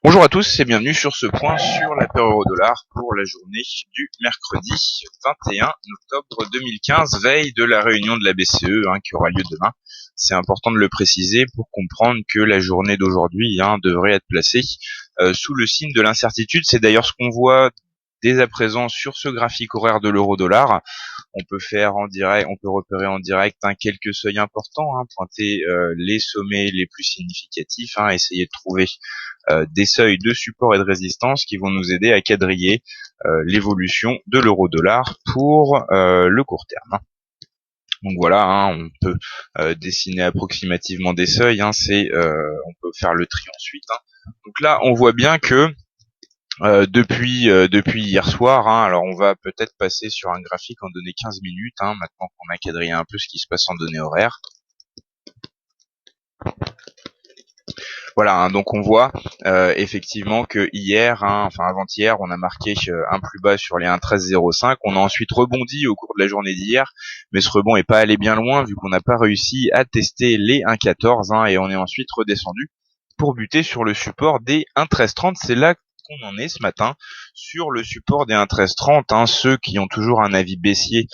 Bonjour à tous et bienvenue sur ce point sur la paire euro-dollar pour la journée du mercredi 21 octobre 2015, veille de la réunion de la BCE qui aura lieu demain. C'est important de le préciser pour comprendre que la journée d'aujourd'hui devrait être placée sous le signe de l'incertitude. C'est d'ailleurs ce qu'on voit dès à présent sur ce graphique horaire de l'euro-dollar. On peut faire en direct, on peut repérer en direct quelques seuils importants, pointer les sommets les plus significatifs, essayer de trouver des seuils de support et de résistance qui vont nous aider à quadriller l'évolution de l'euro-dollar pour le court terme. Donc voilà, on peut dessiner approximativement des seuils, on peut faire le tri ensuite. Donc là, on voit bien que depuis hier soir, alors on va peut-être passer sur un graphique en données 15 minutes, maintenant qu'on a quadrillé un peu ce qui se passe en données horaires. Voilà, donc on voit effectivement que hier, avant-hier, on a marqué un plus bas sur les 1,1305. On a ensuite rebondi au cours de la journée d'hier, mais ce rebond est pas allé bien loin vu qu'on n'a pas réussi à tester les 1,14 et on est ensuite redescendu pour buter sur le support des 1,1330. C'est là qu'on en est ce matin, sur le support des 1,1330. Ceux qui ont toujours un avis baissier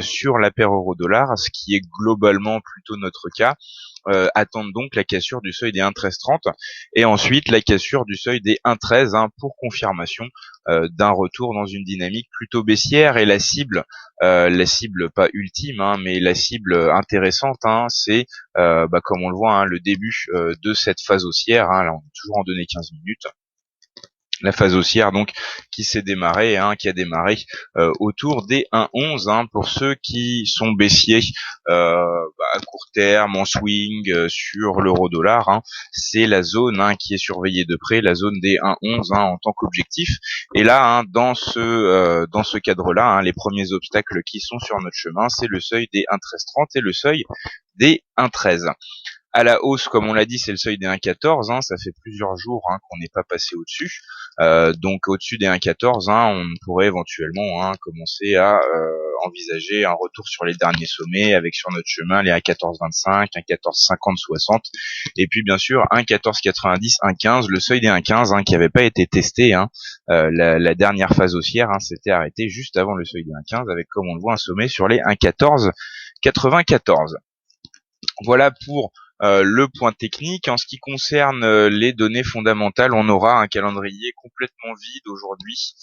sur la paire euro-dollar, ce qui est globalement plutôt notre cas, attendent donc la cassure du seuil des 1,1330 et ensuite la cassure du seuil des 1,13 pour confirmation d'un retour dans une dynamique plutôt baissière. Et la cible pas ultime, mais la cible intéressante, c'est comme on le voit, le début de cette phase haussière. Là on est toujours en données 15 minutes. La phase haussière donc qui s'est démarrée, qui a démarré autour des 1,11 pour ceux qui sont baissiers à court terme, en swing sur l'euro-dollar. C'est la zone qui est surveillée de près, la zone des 1,11 en tant qu'objectif. Et là, dans ce cadre-là, les premiers obstacles qui sont sur notre chemin, c'est le seuil des 1,1330 et le seuil des 1,13. À la hausse, comme on l'a dit, c'est le seuil des 1,14. Ça fait plusieurs jours qu'on n'est pas passé au-dessus. Donc au-dessus des 1,14, on pourrait éventuellement commencer à envisager un retour sur les derniers sommets avec sur notre chemin les 1,1425, 1,1450, 60. Et puis bien sûr 1,1490, 1,15, le seuil des 1,15 qui n'avait pas été testé. La dernière phase haussière s'était arrêtée juste avant le seuil des 1,15 avec, comme on le voit, un sommet sur les 1,1494. Voilà pour le point technique. En ce qui concerne les données fondamentales, on aura un calendrier complètement vide aujourd'hui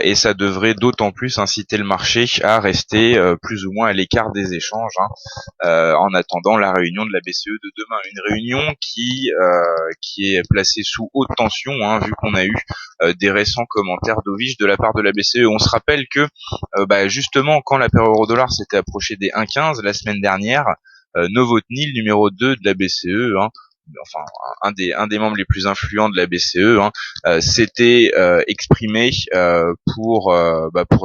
et ça devrait d'autant plus inciter le marché à rester plus ou moins à l'écart des échanges en attendant la réunion de la BCE de demain. Une réunion qui est placée sous haute tension vu qu'on a eu des récents commentaires dovish de la part de la BCE. On se rappelle que justement quand la paire euro-dollar s'était approchée des 1,15 la semaine dernière, Novotny, le numéro 2 de la BCE, enfin un des membres les plus influents de la BCE, s'était exprimé pour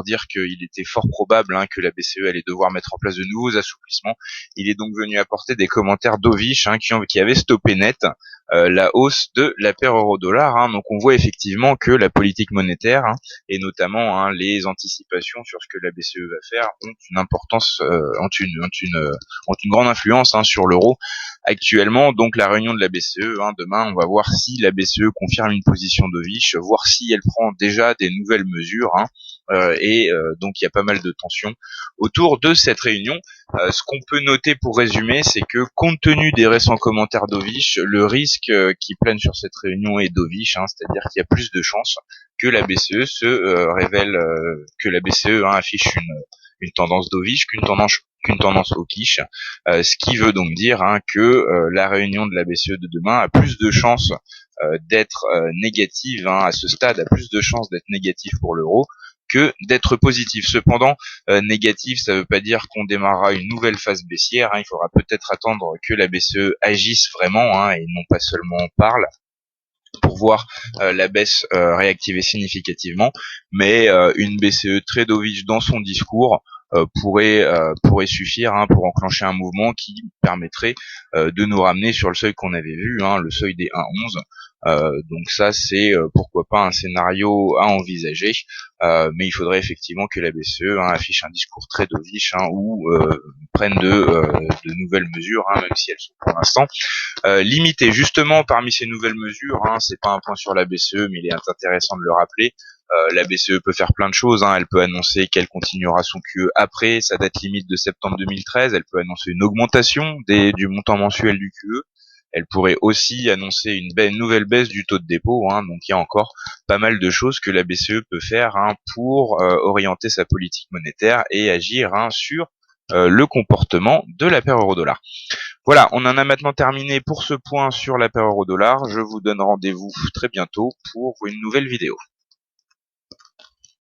dire qu'il était fort probable que la BCE allait devoir mettre en place de nouveaux assouplissements. Il est donc venu apporter des commentaires dovish qui avaient stoppé net la hausse de la paire euro-dollar. Donc on voit effectivement que la politique monétaire et notamment les anticipations sur ce que la BCE va faire ont une importance, ont une grande influence sur l'euro actuellement. Donc la réunion de la BCE, demain, on va voir si la BCE confirme une position dovish, voir si elle prend déjà des nouvelles mesures. Donc il y a pas mal de tensions autour de cette réunion. Ce qu'on peut noter pour résumer, c'est que compte tenu des récents commentaires dovish, le risque qui plane sur cette réunion est dovish, c'est-à-dire qu'il y a plus de chances que la BCE se révèle, que la BCE affiche une tendance dovish qu'une tendance hawkish, ce qui veut donc dire que la réunion de la BCE de demain a plus de chances d'être négative à ce stade, a plus de chances d'être négative pour l'euro que d'être positif. Cependant, négatif, ça ne veut pas dire qu'on démarrera une nouvelle phase baissière. Il faudra peut-être attendre que la BCE agisse vraiment et non pas seulement parle, pour voir la baisse réactiver significativement, mais une BCE très dovish dans son discours pourrait suffire pour enclencher un mouvement qui permettrait de nous ramener sur le seuil qu'on avait vu, le seuil des 1,11. Donc ça, c'est pourquoi pas un scénario à envisager, mais il faudrait effectivement que la BCE affiche un discours très dovish ou prenne de nouvelles mesures, même si elles sont pour l'instant limitées. Justement, parmi ces nouvelles mesures, c'est pas un point sur la BCE, mais il est intéressant de le rappeler. La BCE peut faire plein de choses. Elle peut annoncer qu'elle continuera son QE après sa date limite de septembre 2013. Elle peut annoncer une augmentation du montant mensuel du QE. Elle pourrait aussi annoncer une nouvelle baisse du taux de dépôt. Donc il y a encore pas mal de choses que la BCE peut faire pour orienter sa politique monétaire et agir sur le comportement de la paire euro-dollar. Voilà, on en a maintenant terminé pour ce point sur la paire euro-dollar. Je vous donne rendez-vous très bientôt pour une nouvelle vidéo.